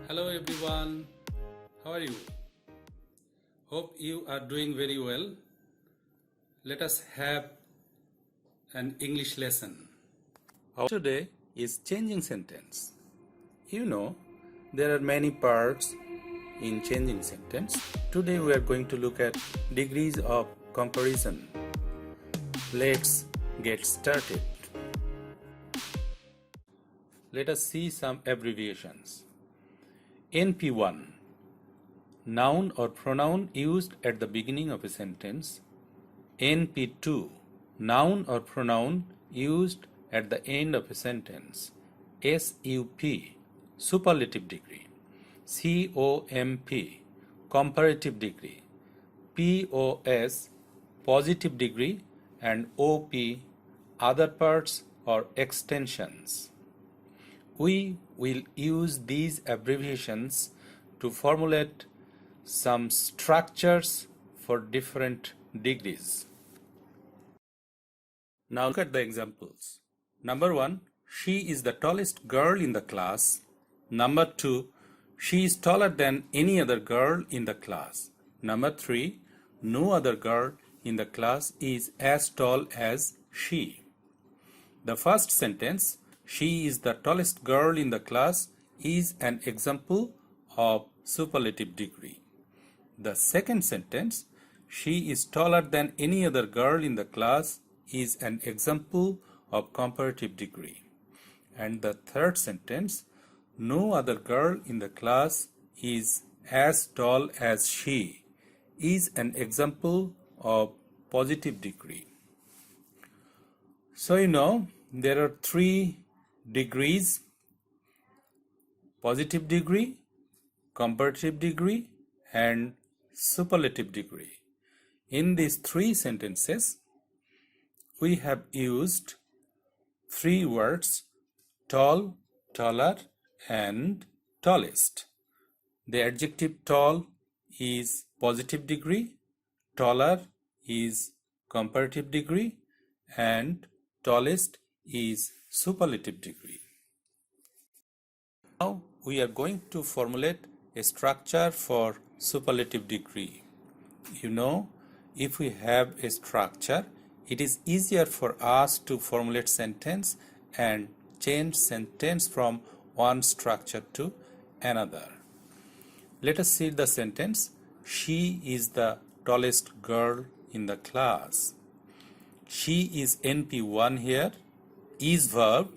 Hello everyone, how are you? Hope you are doing very well. Let us have an English lesson. Our today is changing sentence. You know, there are many parts in changing sentence. Today we are going to look at degrees of comparison. Let's get started. Let us see some abbreviations. NP1, noun or pronoun used at the beginning of a sentence. NP2, noun or pronoun used at the end of a sentence. SUP, superlative degree. COMP, comparative degree. POS, positive degree, and OP, other parts or extensions. We will use these abbreviations to formulate some structures for different degrees. Now look at the examples. Number 1, she is the tallest girl in the class. Number 2, she is taller than any other girl in the class. Number 3, no other girl in the class is as tall as she. The first sentence, she is the tallest girl in the class, is an example of superlative degree. The second sentence, she is taller than any other girl in the class, is an example of comparative degree. And the third sentence, no other girl in the class is as tall as she, is an example of positive degree. So you know, there are 3 degrees: positive degree, comparative degree, and superlative degree. In these 3 sentences, we have used 3 words: tall, taller, and tallest. The adjective tall is positive degree, taller is comparative degree, and tallest is superlative degree. Now we are going to formulate a structure for superlative degree. You know, if we have a structure, it is easier for us to formulate sentence and change sentence from one structure to another. Let us see the sentence. She is the tallest girl in the class. She is NP1 here, is verb,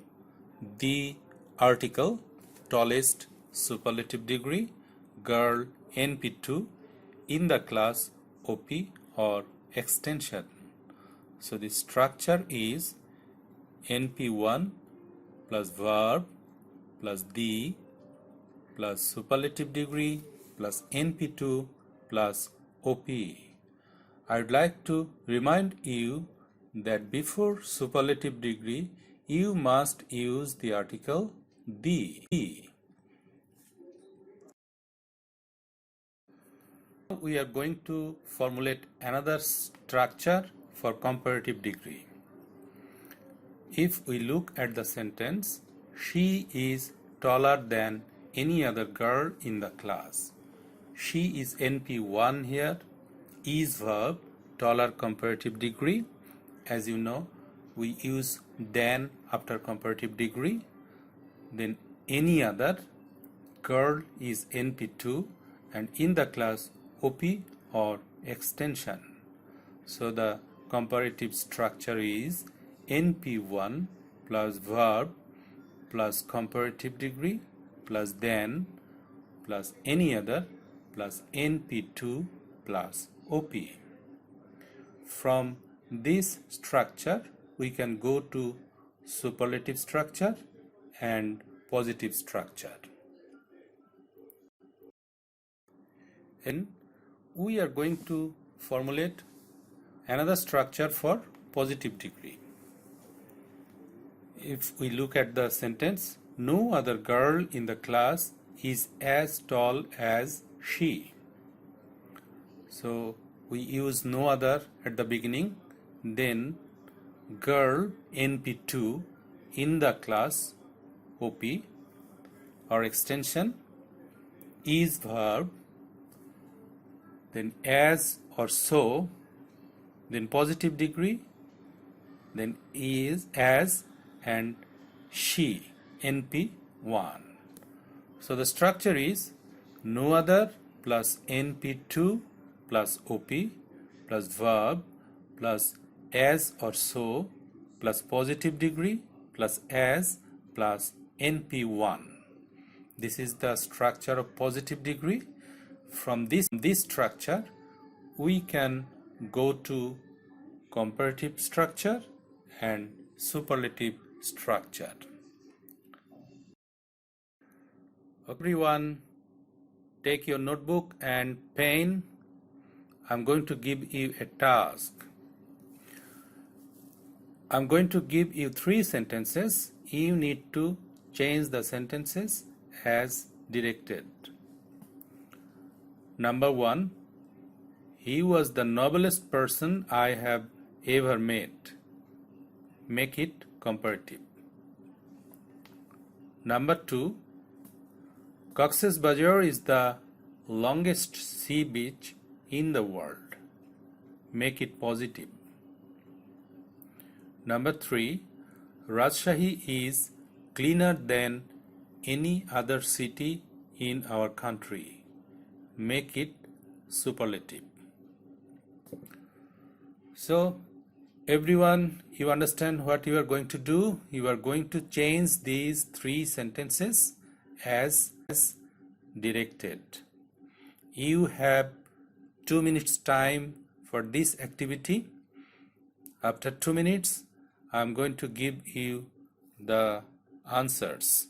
the article, tallest superlative degree, girl NP2, in the class OP or extension. So the structure is NP1 plus verb plus the plus superlative degree plus NP2 plus OP. I would like to remind you that before superlative degree, you must use the article the. We are going to formulate another structure for comparative degree. If we look at the sentence, she is taller than any other girl in the class. She is NP1 here, is verb, taller comparative degree. As you know, we use than after comparative degree. Then any other, girl is NP2, and in the class OP or extension. So the comparative structure is NP1 plus verb plus comparative degree plus then plus any other plus NP2 plus OP. From this structure, we can go to superlative structure and positive structure. And we are going to formulate another structure for positive degree. If we look at the sentence, no other girl in the class is as tall as she. So we use no other at the beginning, then girl NP2 in the class, OP, or extension, is verb, then as or so, then positive degree, then is, as, and she, NP1. So the structure is no other plus NP2 plus OP plus verb plus as or so plus positive degree plus as plus NP1. This is the structure of positive degree. From this structure, we can go to comparative structure and superlative structure. Everyone, take your notebook and pen. I'm going to give you a task. I'm going to give you 3 sentences. You need to change the sentences as directed. Number 1, he was the noblest person I have ever met. Make it comparative. Number 2, Cox's Bazar is the longest sea beach in the world. Make it positive. Number 3, Rajshahi is cleaner than any other city in our country. Make it superlative. So, everyone, you understand what you are going to do? You are going to change these 3 sentences as directed. You have 2 minutes time for this activity. After 2 minutes, I am going to give you the answers.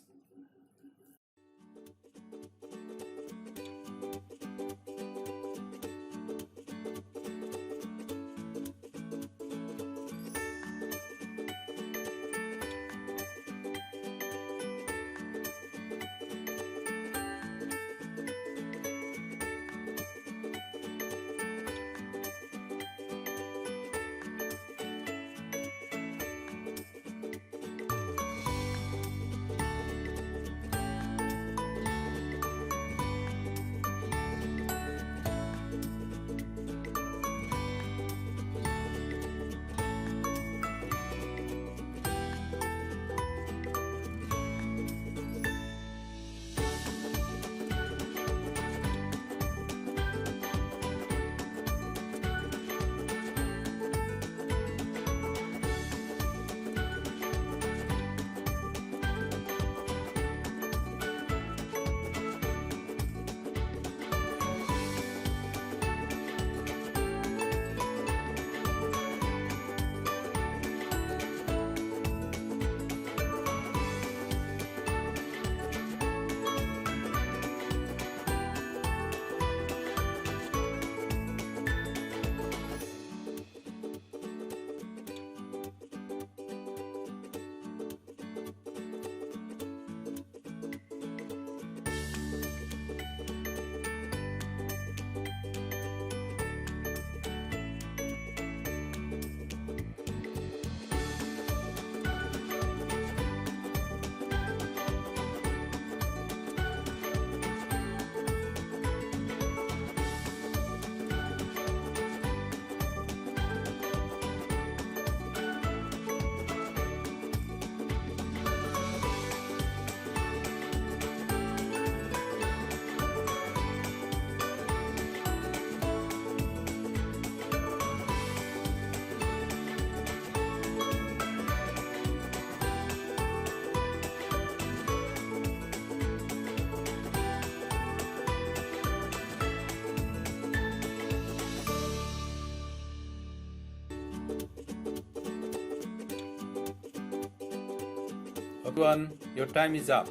Everyone, your time is up.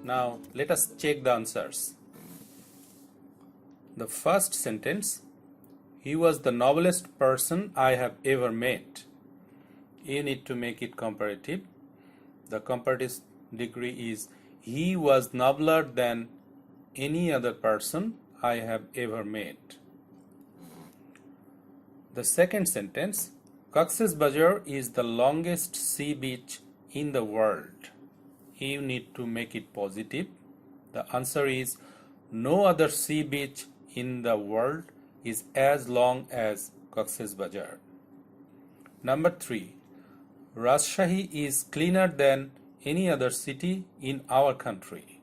Now let us check the answers. The first sentence, he was the noblest person I have ever met. You need to make it comparative. The comparative degree is he was nobler than any other person I have ever met. The second sentence, Cox's Bazar is the longest sea beach in the world. You need to make it positive. The answer is no other sea beach in the world is as long as Cox's Bazar. Number 3. Rajshahi is cleaner than any other city in our country.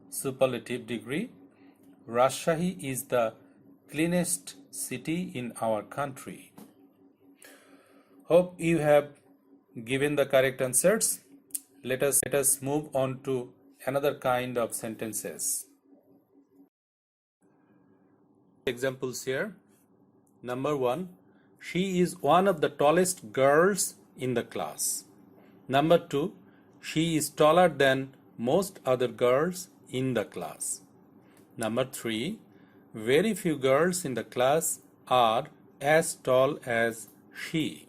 Superlative degree. Rajshahi is the cleanest city in our country. Hope you have given the correct answers. Let us move on to another kind of sentences. Examples here. Number 1. She is one of the tallest girls in the class. Number 2. She is taller than most other girls in the class. Number 3. Very few girls in the class are as tall as she.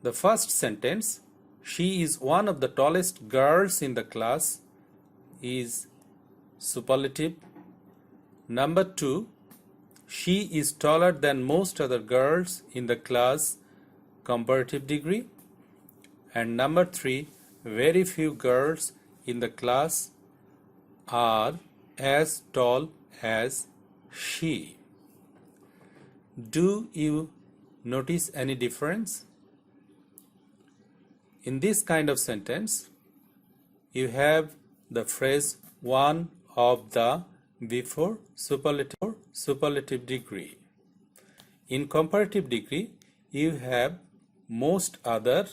The first sentence, she is one of the tallest girls in the class, is superlative. Number 2, she is taller than most other girls in the class, comparative degree. And number 3, very few girls in the class are as tall as she. Do you notice any difference? In this kind of sentence, you have the phrase one of the before superlative degree. In comparative degree, you have most other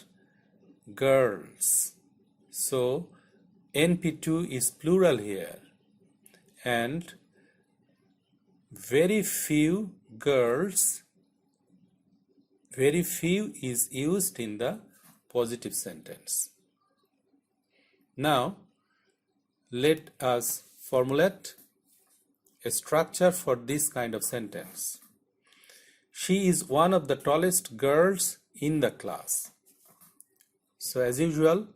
girls. So NP2 is plural here, and very few girls, very few is used in the positive sentence. Now let us formulate a structure for this kind of sentence. She is one of the tallest girls in the class. So as usual,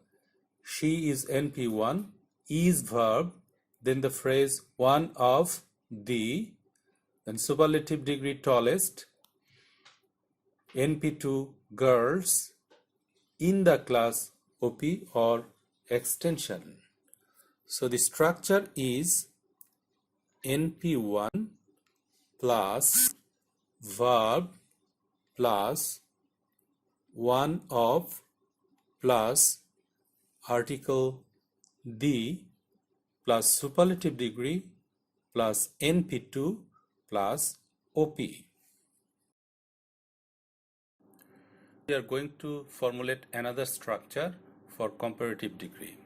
she is NP1, is verb, then the phrase one of the, then superlative degree tallest, NP2 girls, in the class OP or extension. So the structure is NP1 plus verb plus one of plus article the plus superlative degree plus NP2 plus OP. We are going to formulate another structure for comparative degree.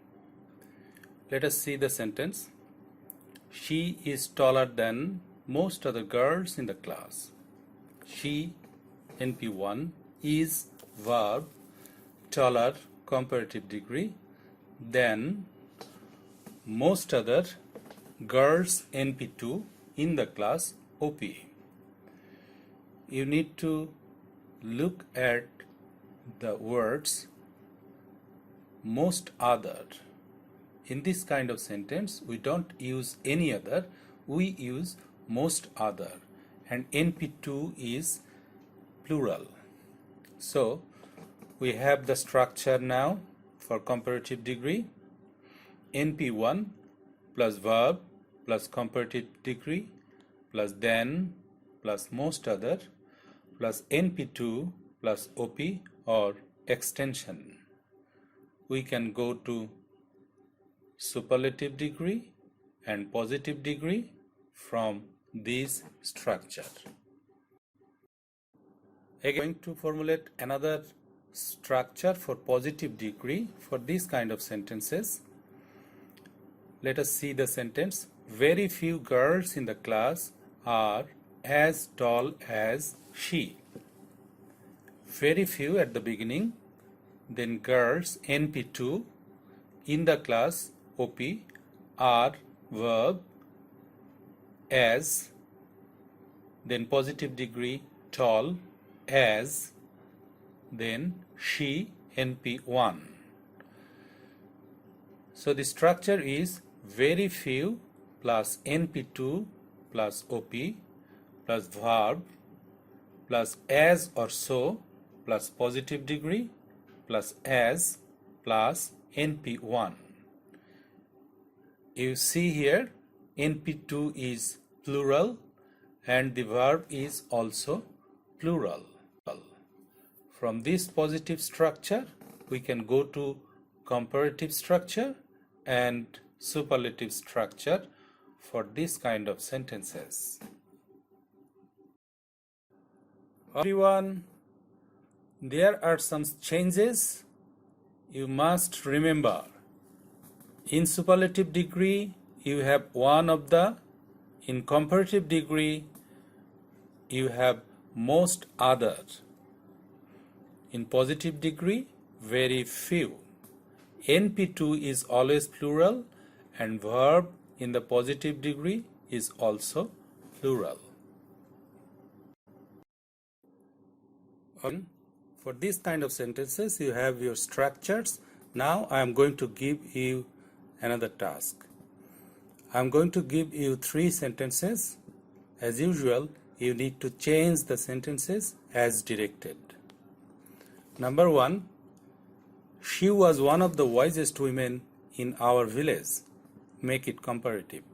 Let us see the sentence. She is taller than most other girls in the class. She, NP1, is verb, taller, comparative degree, than most other girls, NP2, in the class OP. You need to look at the words most other. In this kind of sentence, we don't use any other, we use most other, and NP2 is plural. So we have the structure now for comparative degree. NP1 plus verb plus comparative degree plus then plus most other plus NP2 plus OP or extension. We can go to superlative degree and positive degree from this structure. Again, going to formulate another structure for positive degree for this kind of sentences. Let us see the sentence. Very few girls in the class are as tall as she. Very few at the beginning, then girls, NP2, in the class OP, are verb, as, then positive degree tall, as, then she, NP1. So the structure is very few plus NP2 plus OP plus verb plus as or so plus positive degree plus as plus NP1. You see here NP2 is plural and the verb is also plural. From this positive structure we can go to comparative structure and superlative structure for this kind of sentences. Everyone, there are some changes you must remember. In superlative degree you have one of the, in comparative degree you have most other, in positive degree very few. NP2 is always plural and verb in the positive degree is also plural. For this kind of sentences you have your structures. Now I am going to give you another task. I am going to give you 3 sentences. As usual, you need to change the sentences as directed. Number 1, she was one of the wisest women in our village. Make it comparative.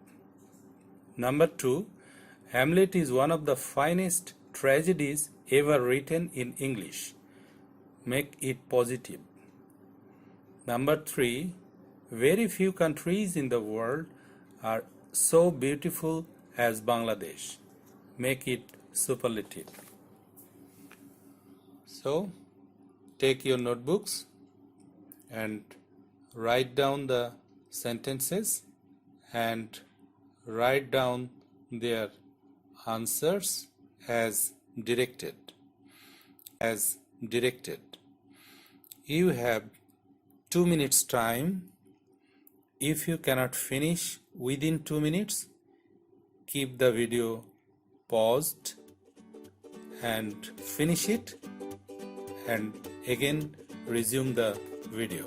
Number 2, Hamlet is one of the finest tragedies ever written in English. Make it positive. Number 3, very few countries in the world are so beautiful as Bangladesh. Make it superlative. So, take your notebooks and write down the sentences and write down their answers as directed. You have 2 minutes time. If you cannot finish within 2 minutes, keep the video paused and finish it and again resume the video.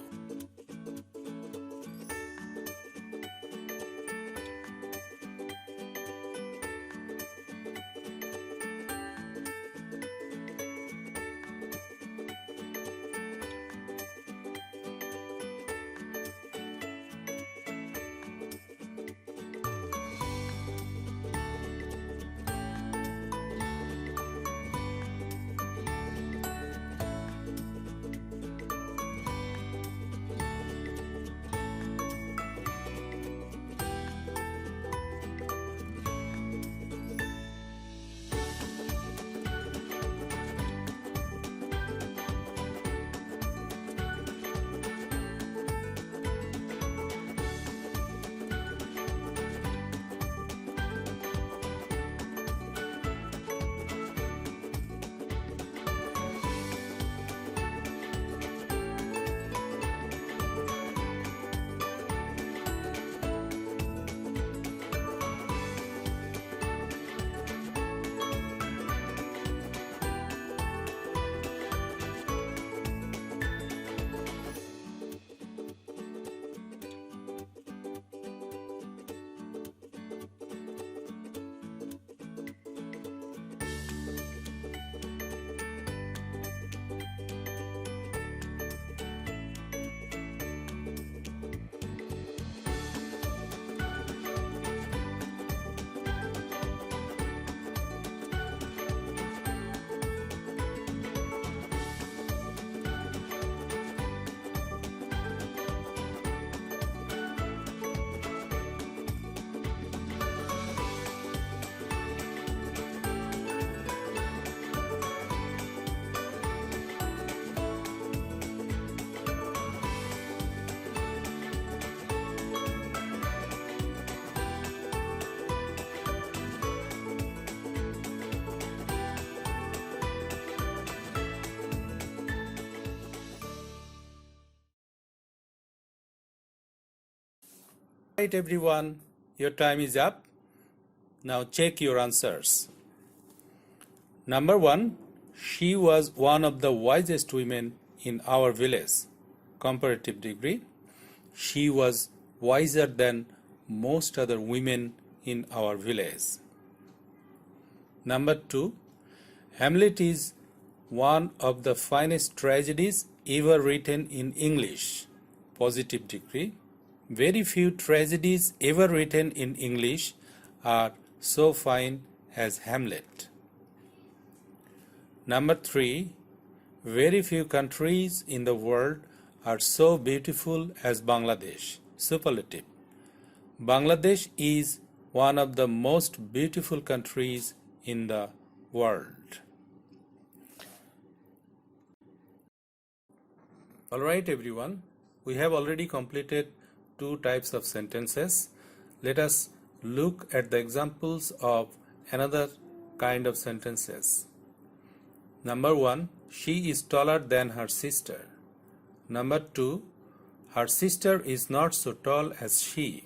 Right everyone, your time is up. Now check your answers. Number 1, she was one of the wisest women in our village. Comparative degree. She was wiser than most other women in our village. Number 2, Hamlet is one of the finest tragedies ever written in English. positive degree. Very few tragedies ever written in English are so fine as Hamlet. Number 3. Very few countries in the world are so beautiful as Bangladesh. Superlative. Bangladesh is one of the most beautiful countries in the world. Alright everyone, we have already completed 2 types of sentences. Let us look at the examples of another kind of sentences. Number 1, she is taller than her sister. Number 2, her sister is not so tall as she.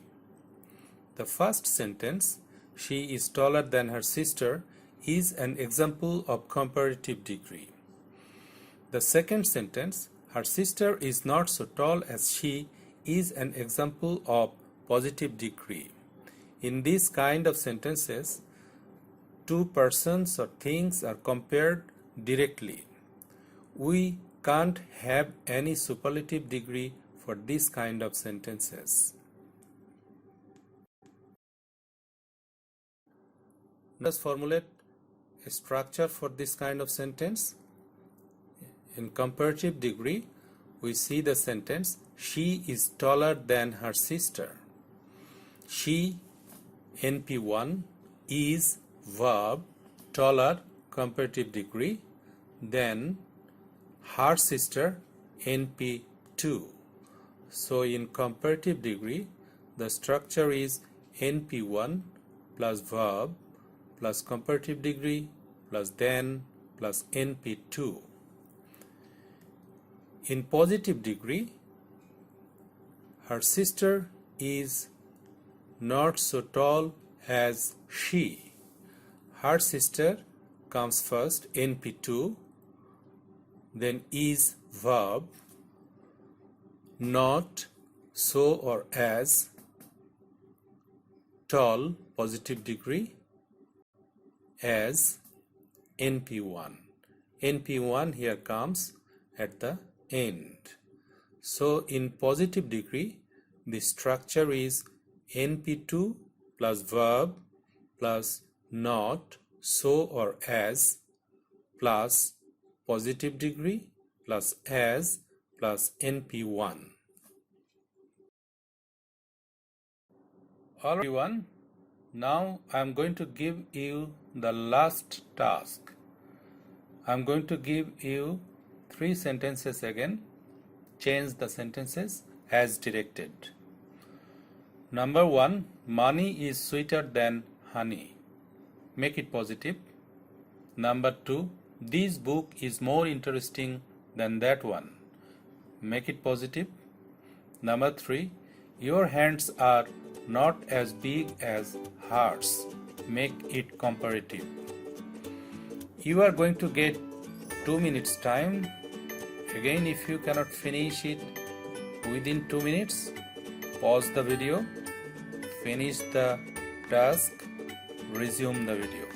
The first sentence, she is taller than her sister, is an example of comparative degree. The second sentence, her sister is not so tall as she, is an example of positive degree. In this kind of sentences, 2 persons or things are compared directly. We can't have any superlative degree for this kind of sentences. Let's formulate a structure for this kind of sentence. In comparative degree, we see the sentence, she is taller than her sister. She, NP1, is verb, taller, comparative degree, then her sister, NP2. So in comparative degree, the structure is NP1 plus verb plus comparative degree plus then plus NP2. In positive degree, her sister is not so tall as she. Her sister comes first, NP2, then is verb, not, so or as, tall, positive degree, as, NP1. NP1 here comes at the end. So in positive degree, the structure is NP2 plus verb plus not, so or as, plus positive degree plus as plus NP1. All right, everyone, now I am going to give you the last task. I am going to give you 3 sentences again. Change the sentences as directed. Number 1, money is sweeter than honey. Make it positive. Number 2, this book is more interesting than that one. Make it positive. Number 3, your hands are not as big as hers. Make it comparative. You are going to get 2 minutes time. Again, if you cannot finish it within 2 minutes, pause the video, finish the task, resume the video.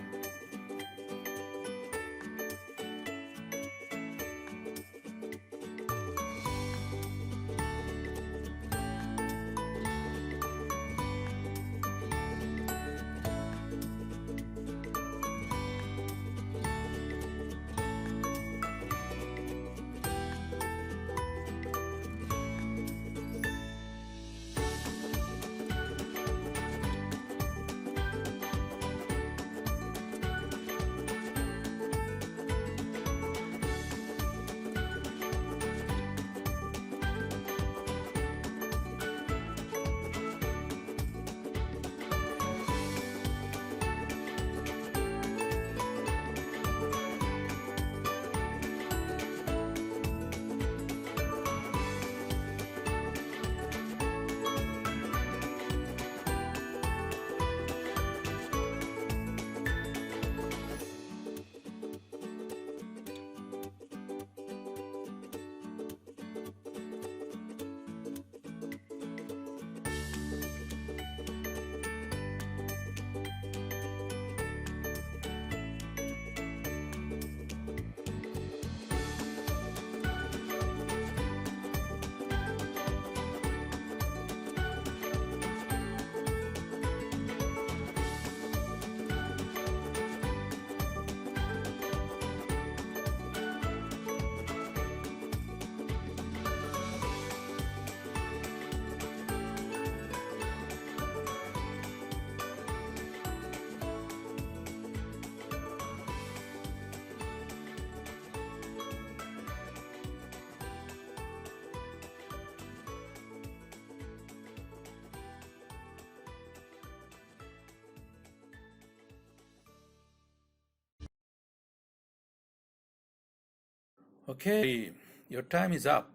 Okay, your time is up.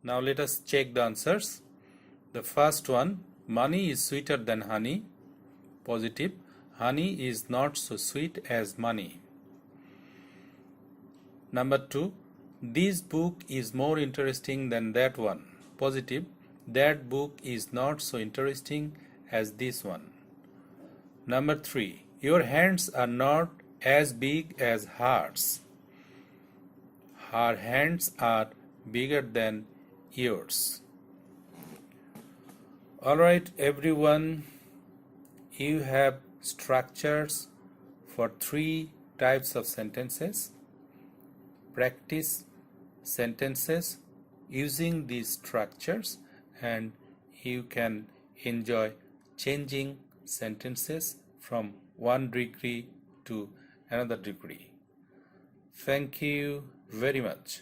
Now let us check the answers. The first one, money is sweeter than honey. Positive, honey is not so sweet as money. Number 2, this book is more interesting than that one. Positive, that book is not so interesting as this one. Number 3, your hands are not as big as hers. Her hands are bigger than yours. Alright everyone, you have structures for 3 types of sentences. Practice sentences using these structures and you can enjoy changing sentences from one degree to another degree. Thank you very much.